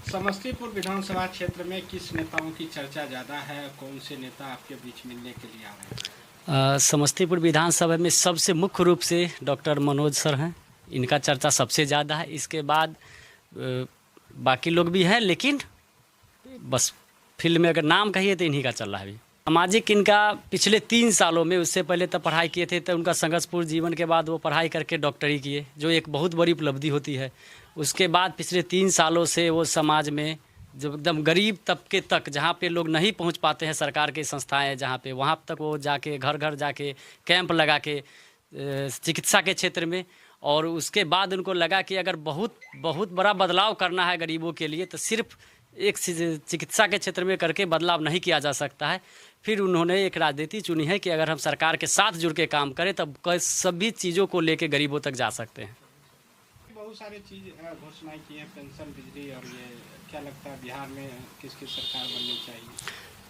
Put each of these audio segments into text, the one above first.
समस्तीपुर विधानसभा क्षेत्र में किस नेताओं की चर्चा ज़्यादा है? कौन से नेता आपके बीच मिलने के लिए आ रहे हैं? समस्तीपुर विधानसभा में सबसे मुख्य रूप से डॉक्टर मनोज सर हैं। इनका चर्चा सबसे ज़्यादा है। इसके बाद बाकी लोग भी हैं, लेकिन बस फील्ड में अगर नाम कहिए तो इन्हीं का चल रहा है अभी। सामाजिक इनका पिछले 3 सालों में, उससे पहले तब पढ़ाई किए थे, तो उनका संघर्षपूर्ण जीवन के बाद वो पढ़ाई करके डॉक्टरी किए, जो एक बहुत बड़ी उपलब्धि होती है। उसके बाद पिछले 3 सालों से वो समाज में जो एकदम गरीब तबके तक, जहाँ पे लोग नहीं पहुँच पाते हैं, सरकार की संस्थाएं जहाँ पे, वहाँ तक वो जाके घर घर जाके कैंप लगा के चिकित्सा के क्षेत्र में। और उसके बाद उनको लगा कि अगर बहुत बहुत बड़ा बदलाव करना है गरीबों के लिए, तो सिर्फ एक चिकित्सा के क्षेत्र में करके बदलाव नहीं किया जा सकता है। फिर उन्होंने एक राजनीति चुनी है कि अगर हम सरकार के साथ जुड़ के काम करें तब सभी चीज़ों को लेके गरीबों तक जा सकते हैं। बहुत सारी चीज़ घोषणाएं की हैं, पेंशन, बिजली, और ये क्या लगता है बिहार में किसकी सरकार बननी चाहिए?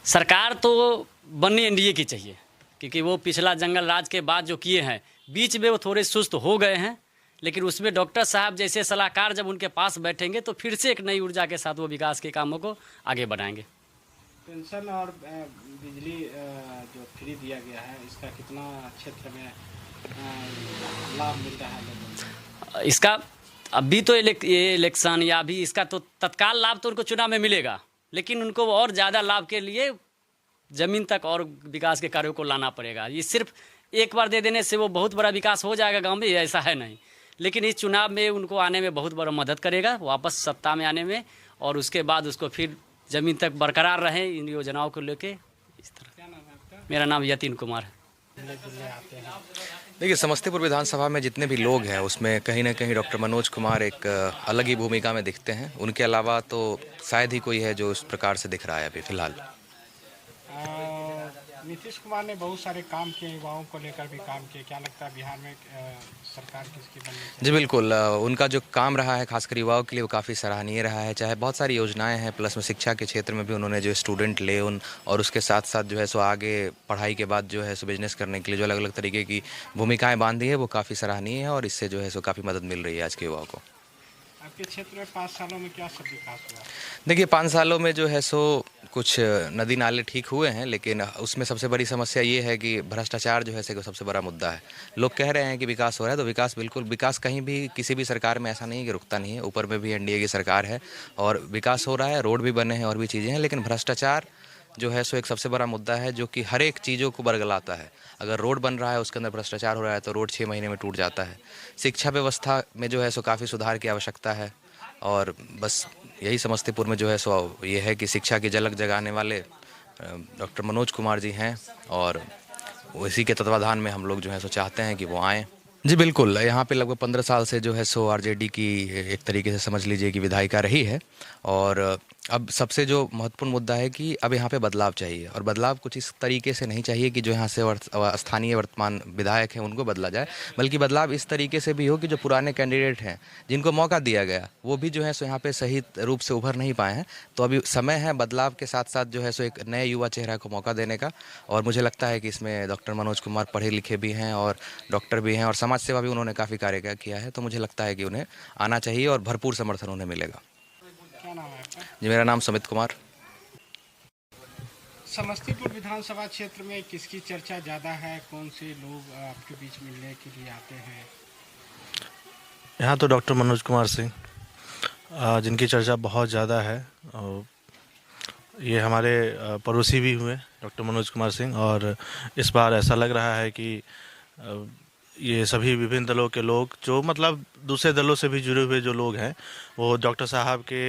सरकार तो बननी एनडीए की चाहिए, क्योंकि वो पिछला जंगल राज के बाद जो किए हैं, बीच में वो थोड़े सुस्त हो गए हैं, लेकिन उसमें डॉक्टर साहब जैसे सलाहकार जब उनके पास बैठेंगे तो फिर से एक नई ऊर्जा के साथ वो विकास के कामों को आगे बढ़ाएंगे। पेंशन और बिजली जो फ्री दिया गया है, इसका कितना क्षेत्र में लाभ मिल रहा है लोगों को? इसका अभी तो ये इलेक्शन या अभी इसका तो तत्काल लाभ तो उनको चुनाव में मिलेगा, लेकिन उनको और ज़्यादा लाभ के लिए ज़मीन तक और विकास के कार्यों को लाना पड़ेगा। ये सिर्फ एक बार दे देने से वो बहुत बड़ा विकास हो जाएगा गांव में, ऐसा है नहीं। लेकिन इस चुनाव में उनको आने में बहुत बड़ा मदद करेगा, वापस सत्ता में आने में, और उसके बाद उसको फिर ज़मीन तक बरकरार रहे इन योजनाओं को लेके। इस तरह। क्या नाम है आपका? मेरा नाम यतीन कुमार है। आते हैं। देखिए, समस्तीपुर विधानसभा में जितने भी लोग हैं उसमें कहीं ना कहीं डॉक्टर मनोज कुमार एक अलग ही भूमिका में दिखते हैं। उनके अलावा तो शायद ही कोई है जो इस प्रकार से दिख रहा है अभी फ़िलहाल। नीतीश कुमार ने बहुत सारे काम किए, युवाओं को लेकर भी काम किए। क्या लगता है बिहार में सरकार किसकी बननी चाहिए? जी बिल्कुल, उनका जो काम रहा है खासकर युवाओं के लिए वो काफ़ी सराहनीय रहा है। चाहे बहुत सारी योजनाएं हैं, प्लस में शिक्षा के क्षेत्र में भी उन्होंने जो स्टूडेंट ले उन, और उसके साथ साथ जो है सो आगे पढ़ाई के बाद जो है सो बिजनेस करने के लिए जो अलग अलग तरीके की भूमिकाएँ बांधी है, वो काफ़ी सराहनीय है, और इससे जो है सो काफ़ी मदद मिल रही है आज के युवाओं को। आपके क्षेत्र में 5 सालों में क्या सब विकास हुआ? देखिए, 5 सालों में जो है सो कुछ नदी नाले ठीक हुए हैं, लेकिन उसमें सबसे बड़ी समस्या ये है कि भ्रष्टाचार जो है सो सबसे बड़ा मुद्दा है। लोग कह रहे हैं कि विकास हो रहा है, तो विकास बिल्कुल, विकास कहीं भी किसी भी सरकार में ऐसा नहीं है कि रुकता नहीं है। ऊपर में भी एनडीए की सरकार है और विकास हो रहा है, रोड भी बने हैं और भी चीज़ें हैं, लेकिन भ्रष्टाचार जो है सो एक सबसे बड़ा मुद्दा है, जो कि हर एक चीज़ों को बरगलाता है। अगर रोड बन रहा है, उसके अंदर भ्रष्टाचार हो रहा है, तो रोड 6 महीने में टूट जाता है। शिक्षा व्यवस्था में जो है सो काफ़ी सुधार की आवश्यकता है, और बस यही समस्तीपुर में जो है सो ये है कि शिक्षा की झलक जगाने वाले डॉक्टर मनोज कुमार जी हैं, और इसी के तत्वाधान में हम लोग जो है सो चाहते हैं कि वो आएँ। जी बिल्कुल, यहाँ पे लगभग 15 साल से जो है सो आरजेडी की एक तरीके से समझ लीजिए कि विधायिका रही है, और अब सबसे जो महत्वपूर्ण मुद्दा है कि अब यहाँ पे बदलाव चाहिए, और बदलाव कुछ इस तरीके से नहीं चाहिए कि जो यहाँ से स्थानीय वर्तमान विधायक हैं उनको बदला जाए, बल्कि बदलाव इस तरीके से भी हो कि जो पुराने कैंडिडेट हैं जिनको मौका दिया गया, वो भी जो है सो यहाँ पे सही रूप से उभर नहीं पाए हैं। तो अभी समय है बदलाव के साथ साथ जो है सो एक नए युवा चेहरा को मौका देने का, और मुझे लगता है कि इसमें डॉक्टर मनोज कुमार पढ़े लिखे भी हैं और डॉक्टर भी हैं, और समाज सेवा भी उन्होंने काफ़ी कार्य किया है। तो मुझे लगता है कि उन्हें आना चाहिए और भरपूर समर्थन उन्हें मिलेगा। क्या नाम है आपका? जी, मेरा नाम सुमित कुमार। समस्तीपुर विधानसभा क्षेत्र में किसकी चर्चा ज़्यादा है? कौन से लोग आपके बीच मिलने के लिए आते हैं? यहाँ तो डॉक्टर मनोज कुमार सिंह, जिनकी चर्चा बहुत ज़्यादा है, और ये हमारे पड़ोसी भी हुए डॉक्टर मनोज कुमार सिंह, और इस बार ऐसा लग रहा है कि ये सभी विभिन्न दलों के लोग, जो मतलब दूसरे दलों से भी जुड़े हुए जो लोग हैं, वो डॉक्टर साहब के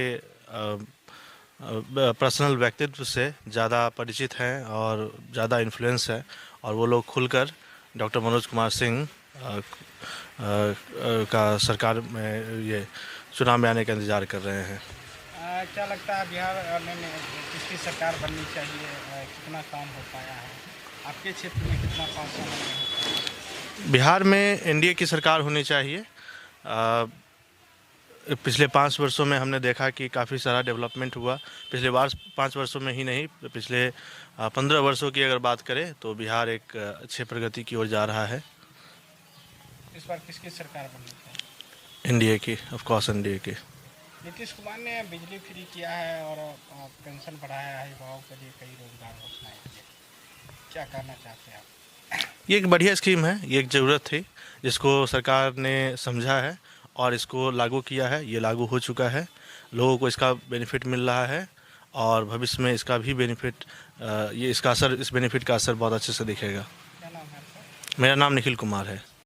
पर्सनल व्यक्तित्व से ज़्यादा परिचित हैं और ज़्यादा इन्फ्लुएंस है, और वो लोग खुलकर डॉक्टर मनोज कुमार सिंह का सरकार में ये चुनाव में आने का इंतज़ार कर रहे हैं। क्या लगता है बिहार में किसकी सरकार बननी चाहिए? कितना काम हो पाया है? आपके क्षेत्र में कितना 5 साल में? बिहार में एनडीए की सरकार होनी चाहिए। पिछले 5 वर्षों में हमने देखा कि काफ़ी सारा डेवलपमेंट हुआ। पिछले 5 वर्षों में ही नहीं, पिछले 15 वर्षों की अगर बात करें तो बिहार एक अच्छे प्रगति की ओर जा रहा है। इस बार किसकी सरकार बननी चाहिए? एनडीए की, ऑफ कोर्स एनडीए की। नीतीश कुमार ने बिजली फ्री किया है और पेंशन बढ़ाया है, युवाओं के लिए कई रोजगार घोषणाएं की है। क्या कहना चाहते हैं आप? ये एक बढ़िया स्कीम है, ये एक ज़रूरत थी जिसको सरकार ने समझा है और इसको लागू किया है। ये लागू हो चुका है, लोगों को इसका बेनिफिट मिल रहा है और भविष्य में इसका भी बेनिफिट इस बेनिफिट का असर बहुत अच्छे से दिखेगा। क्या नाम है आपका? मेरा नाम निखिल कुमार है।